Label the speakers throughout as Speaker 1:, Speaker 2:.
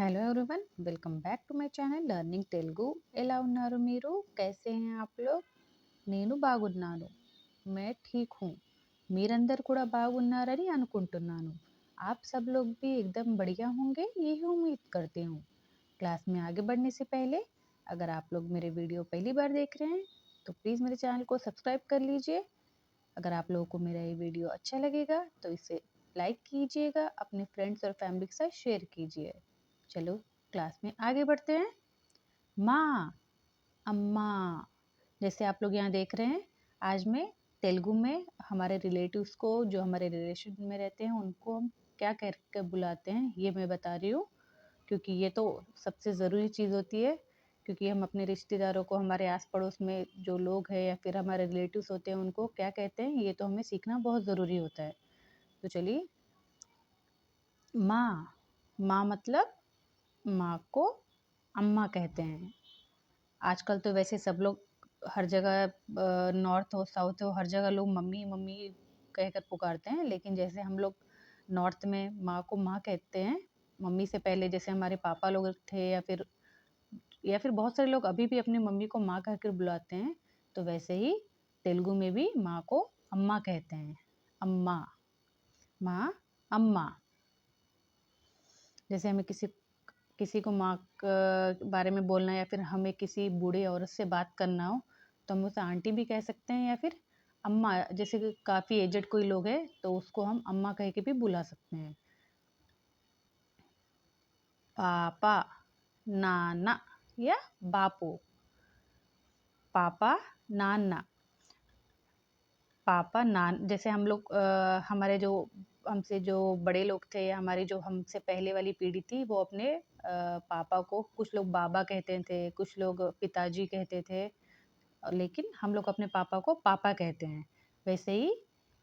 Speaker 1: Hello everyone, welcome back to my channel learning Telugu. ఎలా ఉన్నారు మీరు? कैसे हैं आप लोग? నేను బాగున్నాను. मैं ठीक हूँ. మీరందరూ కూడా బాగున్నారని అనుకుంటున్నాను. आप सब लोग भी एकदम बढ़िया होंगे, यही उम्मीद करती हूँ. क्लास में आगे बढ़ने से पहले अगर आप लोग मेरे वीडियो पहली बार देख रहे हैं तो प्लीज़ मेरे चैनल को सब्सक्राइब कर लीजिए. अगर आप लोगों को मेरा ये वीडियो अच्छा लगेगा तो इसे लाइक कीजिएगा, अपने फ्रेंड्स और फैमिली के साथ शेयर कीजिए. चलो क्लास में आगे बढ़ते हैं. माँ, अम्मा. जैसे आप लोग यहाँ देख रहे हैं, आज मैं तेलुगु में हमारे रिलेटिव्स को, जो हमारे रिलेशन में रहते हैं, उनको हम क्या कह कर बुलाते हैं ये मैं बता रही हूँ, क्योंकि ये तो सबसे ज़रूरी चीज़ होती है. क्योंकि हम अपने रिश्तेदारों को, हमारे आस पड़ोस में जो लोग हैं या फिर हमारे रिलेटिव्स होते हैं, उनको क्या कहते हैं ये तो हमें सीखना बहुत ज़रूरी होता है. तो चलिए, माँ. माँ मतलब माँ को अम्मा कहते हैं. आजकल तो वैसे सब लोग हर जगह, नॉर्थ हो साउथ हो, हर जगह लोग मम्मी मम्मी कहकर पुकारते हैं. लेकिन जैसे हम लोग नॉर्थ में माँ को माँ कहते हैं, मम्मी से पहले जैसे हमारे पापा लोग थे, या फिर बहुत सारे लोग अभी भी अपनी मम्मी को माँ कहकर बुलाते हैं. तो वैसे ही तेलुगु में भी माँ को अम्मा कहते हैं. अम्मा, माँ, अम्मा. जैसे हमें किसी किसी को माँ के बारे में बोलना, या फिर हमें किसी बूढ़ी औरत से बात करना हो तो हम उसे आंटी भी कह सकते हैं, या फिर अम्मा. जैसे कि काफ़ी एजड कोई लोग है तो उसको हम अम्मा कह के भी बुला सकते हैं. पापा, नाना या बापू. पापा, नाना. पापा, नान. जैसे हम लोग, हमारे जो हमसे जो बड़े लोग थे, या हमारी जो हमसे पहले वाली पीढ़ी थी, वो अपने पापा को कुछ लोग बाबा कहते थे, कुछ लोग पिताजी कहते थे. लेकिन हम लोग अपने पापा को पापा कहते हैं. वैसे ही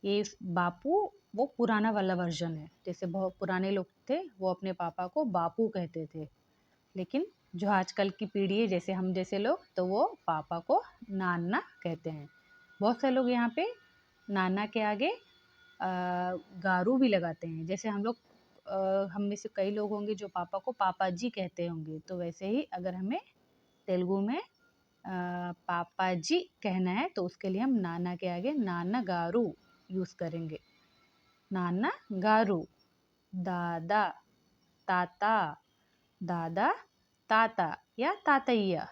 Speaker 1: ये बापू वो पुराना वाला वर्जन है. जैसे बहुत पुराने लोग थे वो अपने पापा को बापू कहते थे. लेकिन जो आजकल की पीढ़ी है, जैसे हम जैसे लोग, तो वो पापा को नाना कहते हैं. बहुत से लोग यहाँ पे नाना के आगे गारू भी लगाते हैं. जैसे हम लोग, हम में से कई लोग होंगे जो पापा को पापा जी कहते होंगे. तो वैसे ही अगर हमें तेलुगु में पापा जी कहना है तो उसके लिए हम नाना के आगे नाना गारू यूज़ करेंगे. नाना गारू. दादा, ताता. दादा, ताता या तातैया.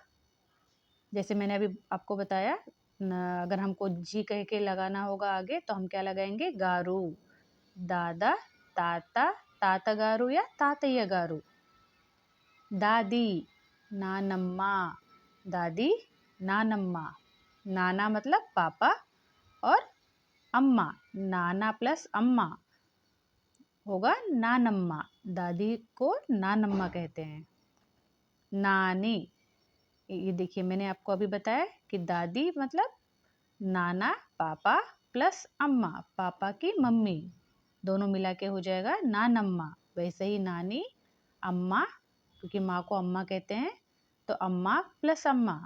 Speaker 1: जैसे मैंने अभी आपको बताया, अगर हमको जी कह के लगाना होगा आगे तो हम क्या लगाएंगे? गारू. दादा, ताता, ताता गारू या तातैया गारू. दादी, नानम्मा. दादी, नानम्मा. नाना मतलब पापा, और अम्मा, नाना प्लस अम्मा होगा नानम्मा. दादी को नानम्मा कहते हैं. नानी. ये देखिए, मैंने आपको अभी बताया कि दादी मतलब नाना पापा प्लस अम्मा, पापा की मम्मी, दोनों मिला के हो जाएगा नानम्मा. वैसे ही नानी, अम्मा, क्योंकि माँ को अम्मा कहते हैं, तो अम्मा प्लस अम्मा,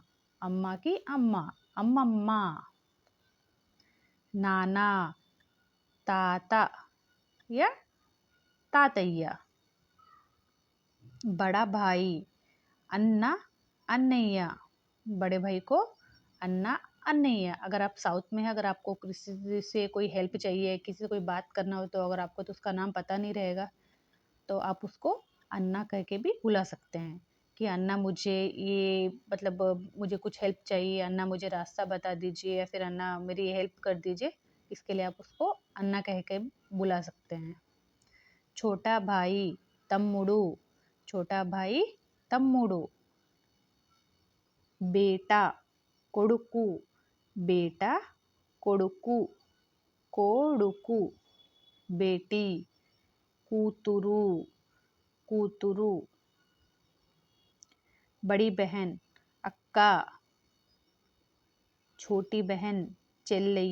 Speaker 1: अम्मा की अम्मा, अम्मम्मा. नाना, ताता या तातैया. बड़ा भाई, अन्ना, अन्नैया. बड़े भाई को अन्ना, अन्नैया. अगर आप साउथ में हैं, अगर आपको किसी से कोई हेल्प चाहिए, किसी से कोई बात करना हो, तो अगर आपको तो उसका नाम पता नहीं रहेगा तो आप उसको अन्ना कह के भी बुला सकते हैं कि अन्ना मुझे ये, मतलब मुझे कुछ हेल्प चाहिए, अन्ना मुझे रास्ता बता दीजिए, या फिर अन्ना मेरी हेल्प कर दीजिए. इसके लिए आप उसको अन्ना कह के बुला सकते हैं. छोटा भाई, तम्मुडू. छोटा भाई, तम्मुडू. बेटा, కొడుకు. बेटा, కొడుకు. కొడుకు. बेटी, కూతురు. కూతురు. बड़ी बहन, अक्का. छोटी बहन, చెల్లి.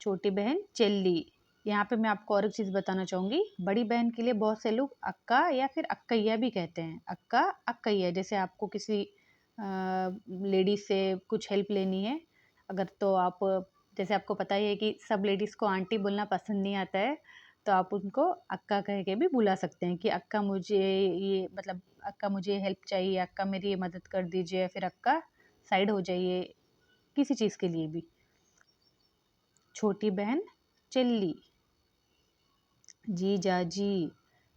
Speaker 1: छोटी बहन, చెల్లి. यहाँ पे मैं आपको और एक चीज़ बताना चाहूँगी. बड़ी बहन के लिए बहुत से लोग अक्का या फिर अक्कैया भी कहते हैं. अक्का, अक्कैया. जैसे आपको किसी लेडीज़ से कुछ हेल्प लेनी है, अगर तो आप, जैसे आपको पता ही है कि सब लेडीज़ को आंटी बोलना पसंद नहीं आता है, तो आप उनको अक्का कह के भी बुला सकते हैं कि अक्का मुझे ये मतलब अक्का मुझे हेल्प चाहिए, अक्का मेरी ये मदद कर दीजिए, या फिर अक्का साइड हो जाइए, किसी चीज़ के लिए भी। छोटी बहन చెల్లి, జీజాజీ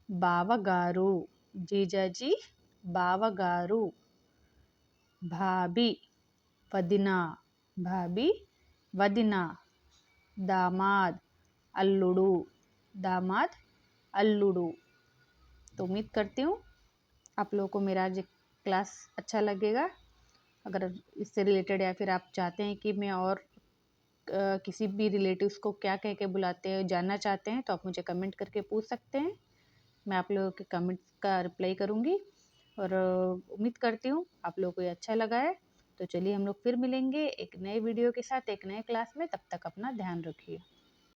Speaker 1: బావగారు, జీజాజీ బావగారు, భాబీ వదిన, భాబీ వదిన, दामाद अल्लुडू, दामाद अल्लुडू। तो उम्मीद करती हूँ आप लोगों को मेरा आज क्लास अच्छा लगेगा। अगर इससे रिलेटेड या फिर आप चाहते हैं कि मैं और किसी भी रिलेटिव्स को क्या कह के बुलाते हैं जानना चाहते हैं, तो आप मुझे कमेंट करके पूछ सकते हैं। मैं आप लोगों के कमेंट्स का रिप्लाई करूँगी। और उम्मीद करती हूँ आप लोगों को ये अच्छा लगा है। तो चलिए हम लोग फिर मिलेंगे एक नए वीडियो के साथ एक नए क्लास में। तब तक अपना ध्यान रखिए।